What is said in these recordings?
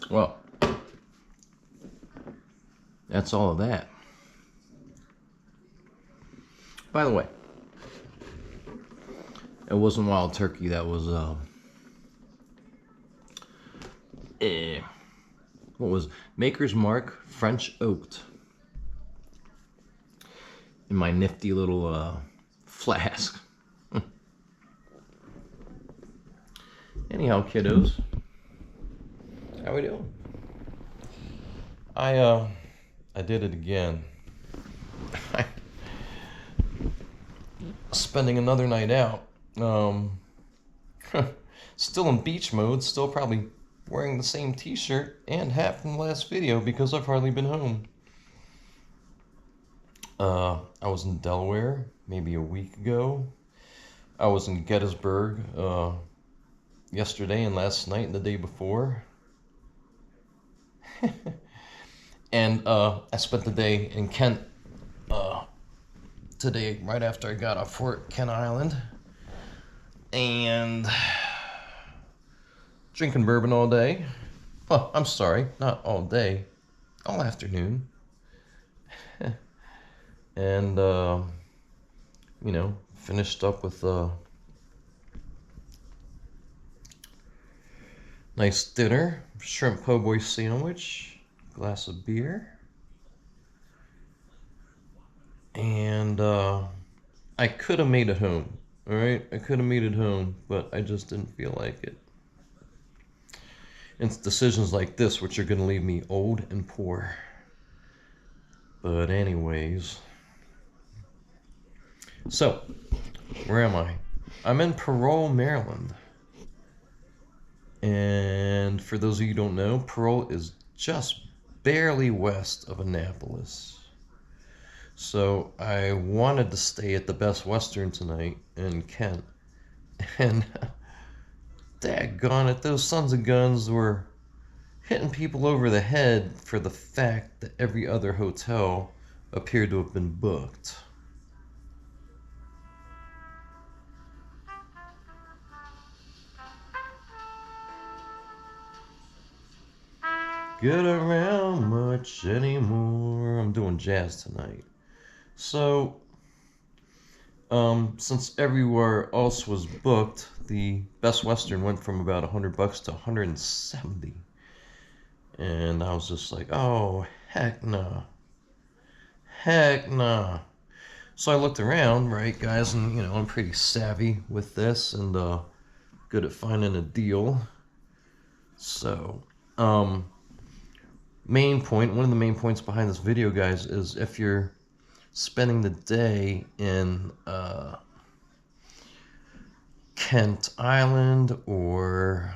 Well, that's all of that. By the way, it wasn't wild turkey. That was what was Maker's Mark French oaked in my nifty little flask. Anyhow, kiddos, how we doing? I did it again. Spending another night out. Still in beach mode, still probably wearing the same t-shirt and hat from the last video because I've hardly been home. I was in Delaware maybe a week ago. I was in Gettysburg yesterday and last night and the day before. And I spent the day in Kent today right after I got off Fort Kent Island. And drinking bourbon all day. Well, I'm sorry, not all day, all afternoon. And, you know, finished up with a nice dinner, shrimp po' boy sandwich, glass of beer. And I could have made it home, all right? I could have made it home, but I just didn't feel like it. It's decisions like this which are going to leave me old and poor. But anyways. So, where am I? I'm in Parole, Maryland. And for those of you who don't know, Parole is just barely west of Annapolis. So I wanted to stay at the Best Western tonight in Kent. And daggone it, those sons of guns were hitting people over the head for the fact that every other hotel appeared to have been booked. Get around much anymore. I'm doing jazz tonight. So, since everywhere else was booked, the Best Western went from about $100 to $170. And I was just like, oh, heck nah. Heck nah. So I looked around, right, guys, and, you know, I'm pretty savvy with this and good at finding a deal. So, main point, one of the main points behind this video, guys, is if you're spending the day in Kent Island or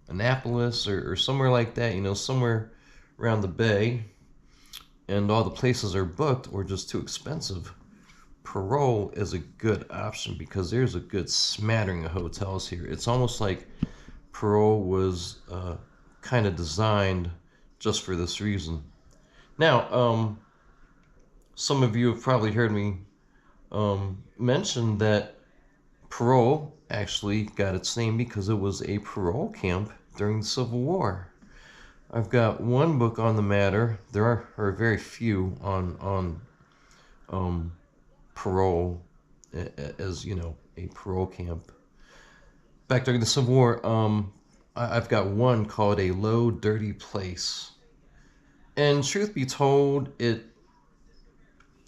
Annapolis or somewhere like that, you know, somewhere around the bay, and all the places are booked or just too expensive, Parole is a good option because there's a good smattering of hotels here. It's almost like Parole was kind of designed just for this reason. Now, some of you have probably heard me mention that Parole actually got its name because it was a parole camp during the Civil War. I've got one book on the matter. There are very few on Parole as, you know, a parole camp. Back during the Civil War, I've got one called A Low, Dirty Place. And truth be told,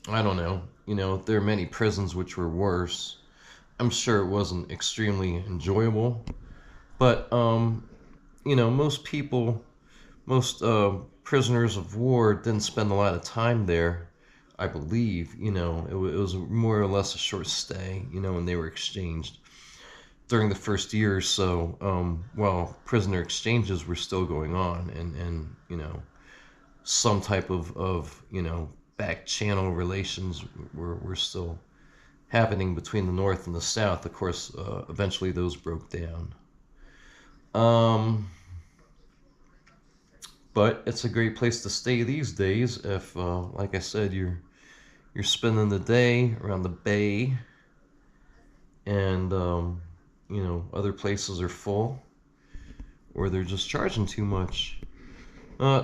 I don't know, you know, there are many prisons which were worse. I'm sure it wasn't extremely enjoyable. But, you know, most prisoners of war didn't spend a lot of time there, I believe. You know, it was more or less a short stay, you know, and they were exchanged during the first year or so, while prisoner exchanges were still going on, and you know, some type of you know, back channel relations were still happening between the North and the South. Of course, eventually those broke down. But it's a great place to stay these days if, like I said, you're spending the day around the bay, and you know, other places are full, or they're just charging too much.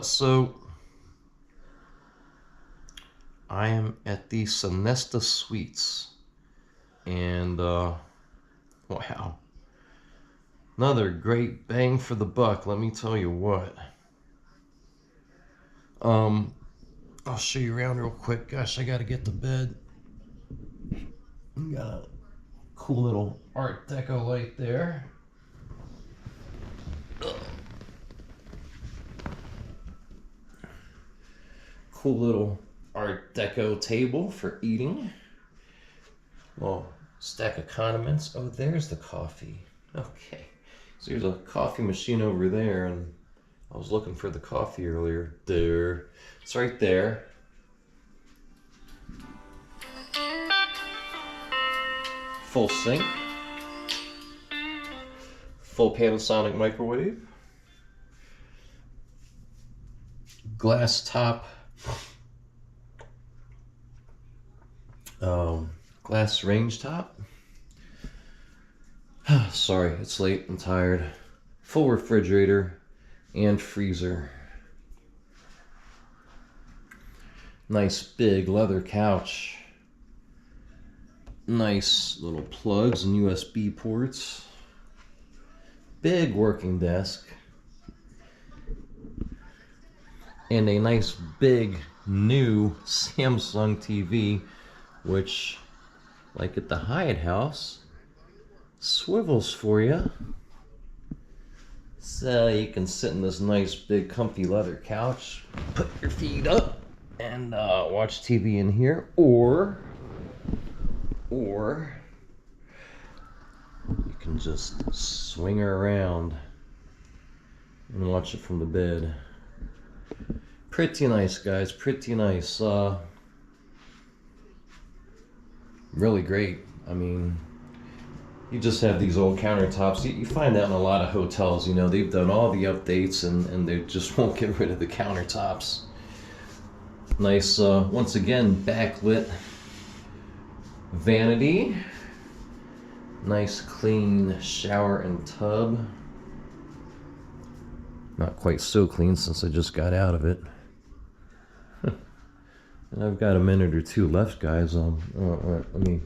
So I am at the Sonesta Suites, and wow, another great bang for the buck. Let me tell you what. I'll show you around real quick. Gosh, I gotta get to bed. We got a cool little Art Deco light there. Cool little Art Deco table for eating. Well, stack of condiments. Oh, there's the coffee. Okay. So there's a coffee machine over there, and I was looking for the coffee earlier. There. It's right there. Full sink. Full Panasonic microwave. Glass top. Glass range top. Sorry, it's late. I'm tired. Full refrigerator and freezer. Nice big leather couch. Nice little plugs and USB ports. Big working desk. And a nice big new Samsung TV, which, like at the Hyatt House, swivels for you. So you can sit in this nice big comfy leather couch, put your feet up, and watch TV in here, or you can just swing her around and watch it from the bed. Pretty nice, guys, pretty nice. Really great. I mean, you just have these old countertops. You find that in a lot of hotels, you know, they've done all the updates and they just won't get rid of the countertops. Nice, once again, backlit vanity. Nice clean shower and tub. Not quite so clean since I just got out of it. And I've got a minute or two left, guys. Let me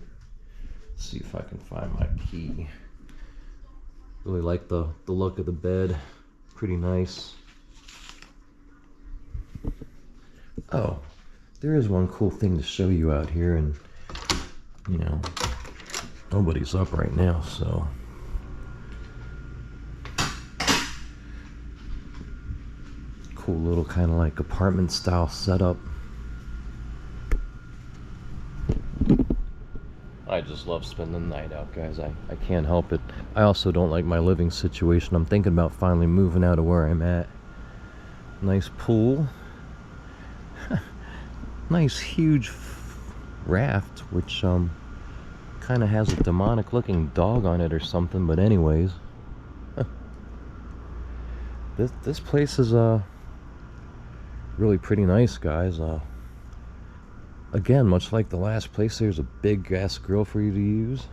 see if I can find my key. Really like the look of the bed. Pretty nice. Oh, there is one cool thing to show you out here, and you know, nobody's up right now, so cool little kind of like apartment style setup. I just love spending the night out, guys. I can't help it. I also don't like my living situation. I'm thinking about finally moving out of where I'm at. Nice pool. Nice huge raft, which kind of has a demonic looking dog on it or something, but anyways. This place is really pretty nice, guys. Again, much like the last place, there's a big gas grill for you to use.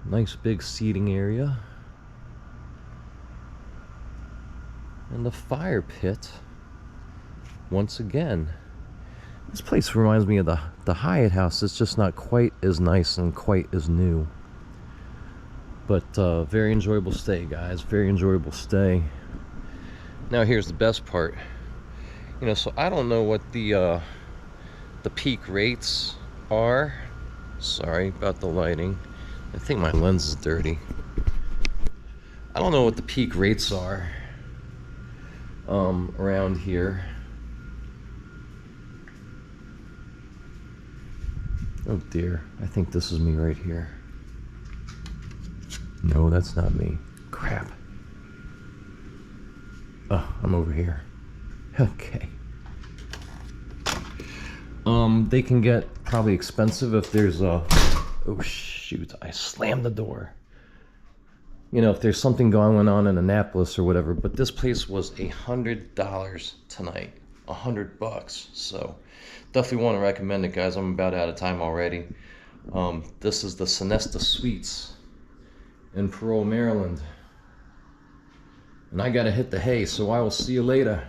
Nice big seating area. And the fire pit, once again. This place reminds me of the Hyatt House. It's just not quite as nice and quite as new. But very enjoyable stay, guys. Very enjoyable stay. Now here's the best part. You know, so I don't know what the peak rates are. Sorry about the lighting. I think my lens is dirty. I don't know what the peak rates are around here. Oh dear, I think this is me right here. No, that's not me. Crap. Oh, I'm over here. Okay. They can get probably expensive if there's a... Oh shoot, I slammed the door. You know, if there's something going on in Annapolis or whatever, but this place was $100 tonight. $100. So definitely want to recommend it, guys. I'm about out of time already. This is the Sonesta Suites in Parole, Maryland. And I gotta hit the hay, so I will see you later.